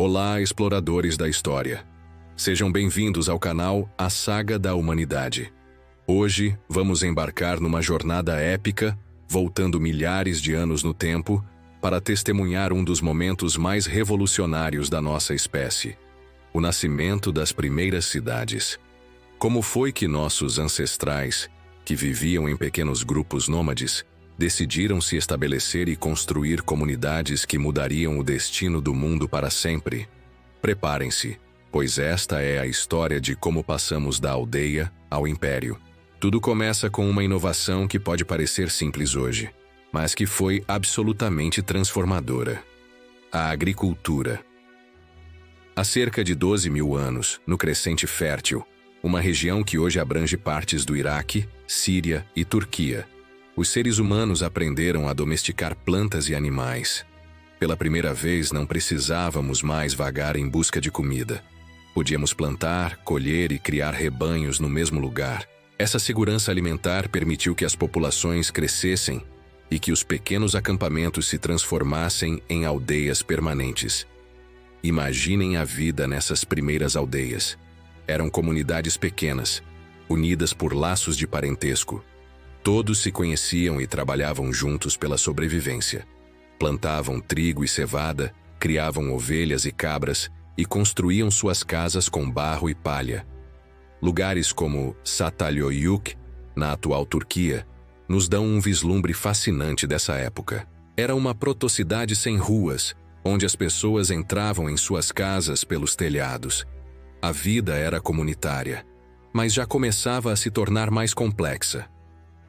Olá, exploradores da história. Sejam bem-vindos ao canal A Saga da Humanidade. Hoje, vamos embarcar numa jornada épica, voltando milhares de anos no tempo, para testemunhar um dos momentos mais revolucionários da nossa espécie: o nascimento das primeiras cidades. Como foi que nossos ancestrais, que viviam em pequenos grupos nômades, decidiram se estabelecer e construir comunidades que mudariam o destino do mundo para sempre? Preparem-se, pois esta é a história de como passamos da aldeia ao império. Tudo começa com uma inovação que pode parecer simples hoje, mas que foi absolutamente transformadora: a agricultura. Há cerca de 12 mil anos, no Crescente Fértil, uma região que hoje abrange partes do Iraque, Síria e Turquia, os seres humanos aprenderam a domesticar plantas e animais. Pela primeira vez, não precisávamos mais vagar em busca de comida. Podíamos plantar, colher e criar rebanhos no mesmo lugar. Essa segurança alimentar permitiu que as populações crescessem e que os pequenos acampamentos se transformassem em aldeias permanentes. Imaginem a vida nessas primeiras aldeias. Eram comunidades pequenas, unidas por laços de parentesco. Todos se conheciam e trabalhavam juntos pela sobrevivência. Plantavam trigo e cevada, criavam ovelhas e cabras e construíam suas casas com barro e palha. Lugares como Çatalhöyük, na atual Turquia, nos dão um vislumbre fascinante dessa época. Era uma protocidade sem ruas, onde as pessoas entravam em suas casas pelos telhados. A vida era comunitária, mas já começava a se tornar mais complexa.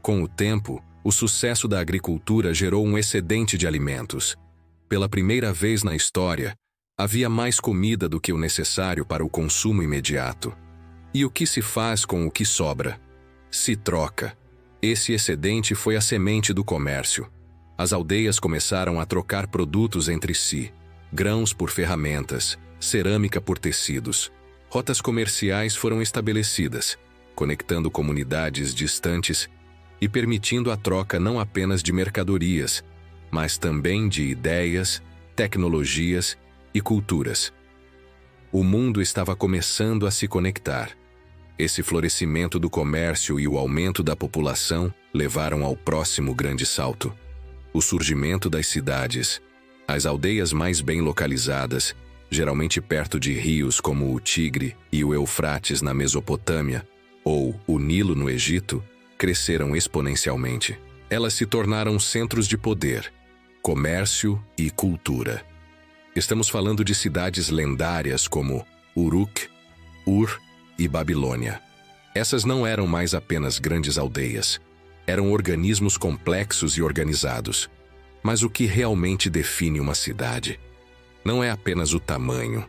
Com o tempo, o sucesso da agricultura gerou um excedente de alimentos. Pela primeira vez na história, havia mais comida do que o necessário para o consumo imediato. E o que se faz com o que sobra? Se troca. Esse excedente foi a semente do comércio. As aldeias começaram a trocar produtos entre si: grãos por ferramentas, cerâmica por tecidos. Rotas comerciais foram estabelecidas, conectando comunidades distantes e permitindo a troca não apenas de mercadorias, mas também de ideias, tecnologias e culturas. O mundo estava começando a se conectar. Esse florescimento do comércio e o aumento da população levaram ao próximo grande salto: o surgimento das cidades. As aldeias mais bem localizadas, geralmente perto de rios como o Tigre e o Eufrates na Mesopotâmia, ou o Nilo no Egito, cresceram exponencialmente. Elas se tornaram centros de poder, comércio e cultura. Estamos falando de cidades lendárias como Uruk, Ur e Babilônia. Essas não eram mais apenas grandes aldeias. Eram organismos complexos e organizados. Mas o que realmente define uma cidade? Não é apenas o tamanho.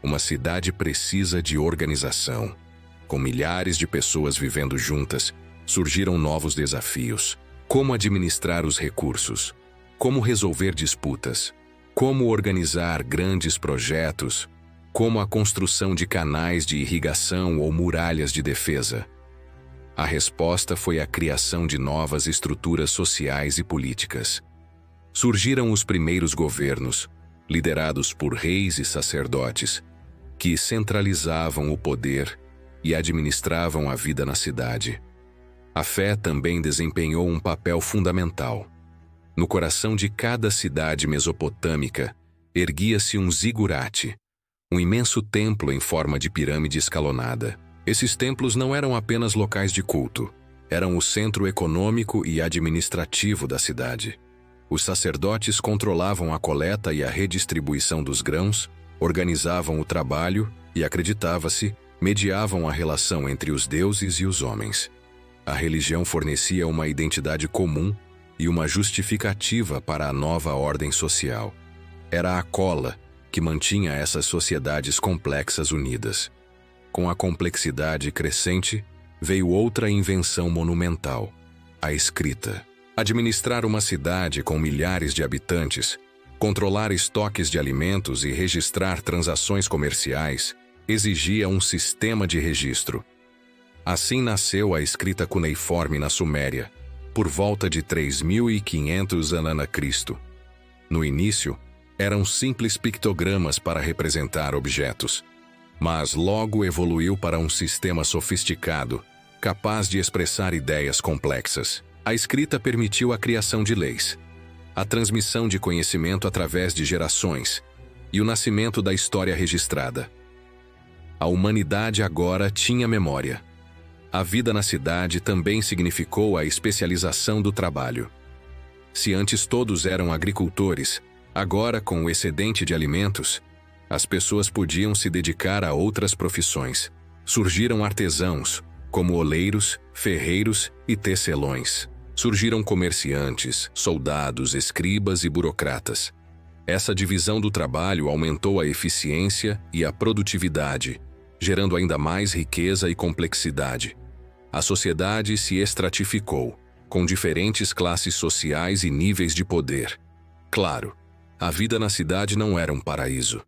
Uma cidade precisa de organização. Com milhares de pessoas vivendo juntas, surgiram novos desafios: como administrar os recursos, como resolver disputas, como organizar grandes projetos, como a construção de canais de irrigação ou muralhas de defesa. A resposta foi a criação de novas estruturas sociais e políticas. Surgiram os primeiros governos, liderados por reis e sacerdotes, que centralizavam o poder e administravam a vida na cidade. A fé também desempenhou um papel fundamental. No coração de cada cidade mesopotâmica, erguia-se um zigurate, um imenso templo em forma de pirâmide escalonada. Esses templos não eram apenas locais de culto, eram o centro econômico e administrativo da cidade. Os sacerdotes controlavam a coleta e a redistribuição dos grãos, organizavam o trabalho e, acreditava-se, mediavam a relação entre os deuses e os homens. A religião fornecia uma identidade comum e uma justificativa para a nova ordem social. Era a cola que mantinha essas sociedades complexas unidas. Com a complexidade crescente, veio outra invenção monumental: a escrita. Administrar uma cidade com milhares de habitantes, controlar estoques de alimentos e registrar transações comerciais exigia um sistema de registro. Assim nasceu a escrita cuneiforme na Suméria, por volta de 3500 a.C. No início, eram simples pictogramas para representar objetos, mas logo evoluiu para um sistema sofisticado, capaz de expressar ideias complexas. A escrita permitiu a criação de leis, a transmissão de conhecimento através de gerações e o nascimento da história registrada. A humanidade agora tinha memória. A vida na cidade também significou a especialização do trabalho. Se antes todos eram agricultores, agora, com o excedente de alimentos, as pessoas podiam se dedicar a outras profissões. Surgiram artesãos, como oleiros, ferreiros e tecelões. Surgiram comerciantes, soldados, escribas e burocratas. Essa divisão do trabalho aumentou a eficiência e a produtividade, gerando ainda mais riqueza e complexidade. A sociedade se estratificou, com diferentes classes sociais e níveis de poder. Claro, a vida na cidade não era um paraíso.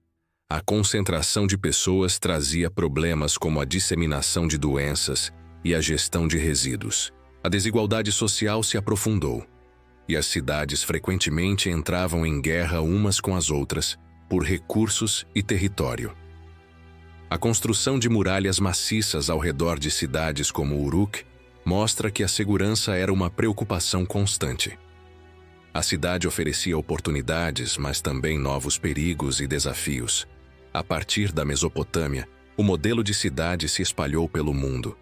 A concentração de pessoas trazia problemas como a disseminação de doenças e a gestão de resíduos. A desigualdade social se aprofundou, e as cidades frequentemente entravam em guerra umas com as outras por recursos e território. A construção de muralhas maciças ao redor de cidades como Uruk mostra que a segurança era uma preocupação constante. A cidade oferecia oportunidades, mas também novos perigos e desafios. A partir da Mesopotâmia, o modelo de cidade se espalhou pelo mundo.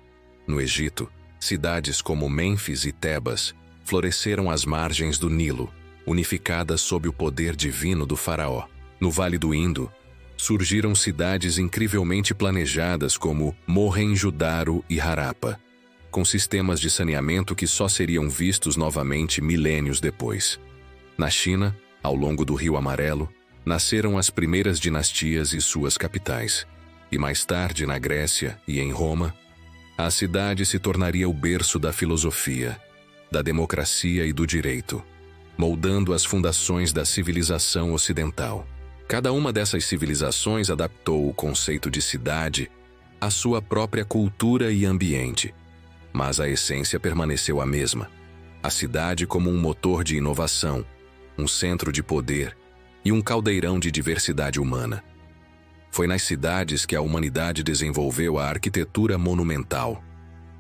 No Egito, cidades como Mênfis e Tebas floresceram às margens do Nilo, unificadas sob o poder divino do faraó. No Vale do Indo, surgiram cidades incrivelmente planejadas como Mohenjo-Daro e Harappa, com sistemas de saneamento que só seriam vistos novamente milênios depois. Na China, ao longo do Rio Amarelo, nasceram as primeiras dinastias e suas capitais. E mais tarde, na Grécia e em Roma, a cidade se tornaria o berço da filosofia, da democracia e do direito, moldando as fundações da civilização ocidental. Cada uma dessas civilizações adaptou o conceito de cidade à sua própria cultura e ambiente, mas a essência permaneceu a mesma. A cidade como um motor de inovação, um centro de poder e um caldeirão de diversidade humana. Foi nas cidades que a humanidade desenvolveu a arquitetura monumental,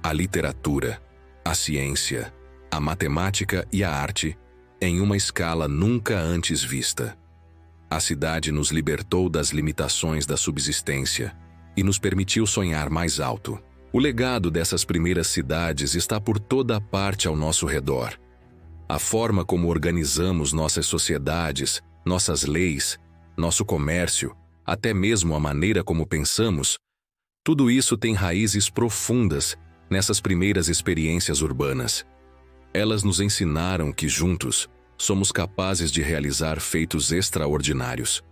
a literatura, a ciência, a matemática e a arte em uma escala nunca antes vista. A cidade nos libertou das limitações da subsistência e nos permitiu sonhar mais alto. O legado dessas primeiras cidades está por toda parte ao nosso redor. A forma como organizamos nossas sociedades, nossas leis, nosso comércio, até mesmo a maneira como pensamos, tudo isso tem raízes profundas nessas primeiras experiências urbanas. Elas nos ensinaram que juntos somos capazes de realizar feitos extraordinários.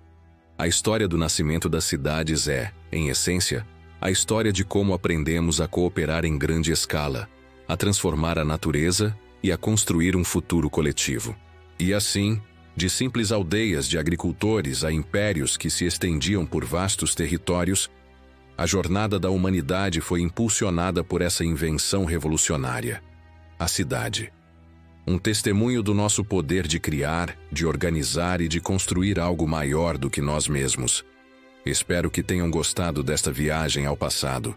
A história do nascimento das cidades é, em essência, a história de como aprendemos a cooperar em grande escala, a transformar a natureza e a construir um futuro coletivo. E assim, de simples aldeias de agricultores a impérios que se estendiam por vastos territórios, a jornada da humanidade foi impulsionada por essa invenção revolucionária, a cidade. Um testemunho do nosso poder de criar, de organizar e de construir algo maior do que nós mesmos. Espero que tenham gostado desta viagem ao passado.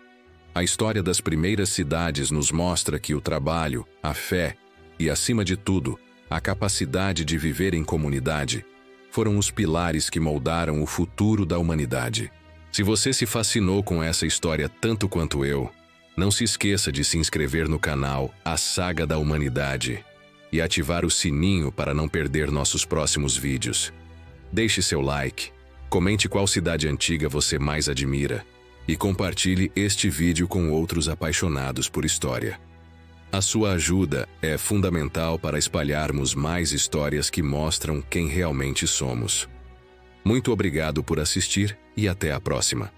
A história das primeiras cidades nos mostra que o trabalho, a fé e, acima de tudo, a capacidade de viver em comunidade foram os pilares que moldaram o futuro da humanidade. Se você se fascinou com essa história tanto quanto eu, não se esqueça de se inscrever no canal A Saga da Humanidade e ativar o sininho para não perder nossos próximos vídeos. Deixe seu like, comente qual cidade antiga você mais admira e compartilhe este vídeo com outros apaixonados por história. A sua ajuda é fundamental para espalharmos mais histórias que mostram quem realmente somos. Muito obrigado por assistir e até a próxima.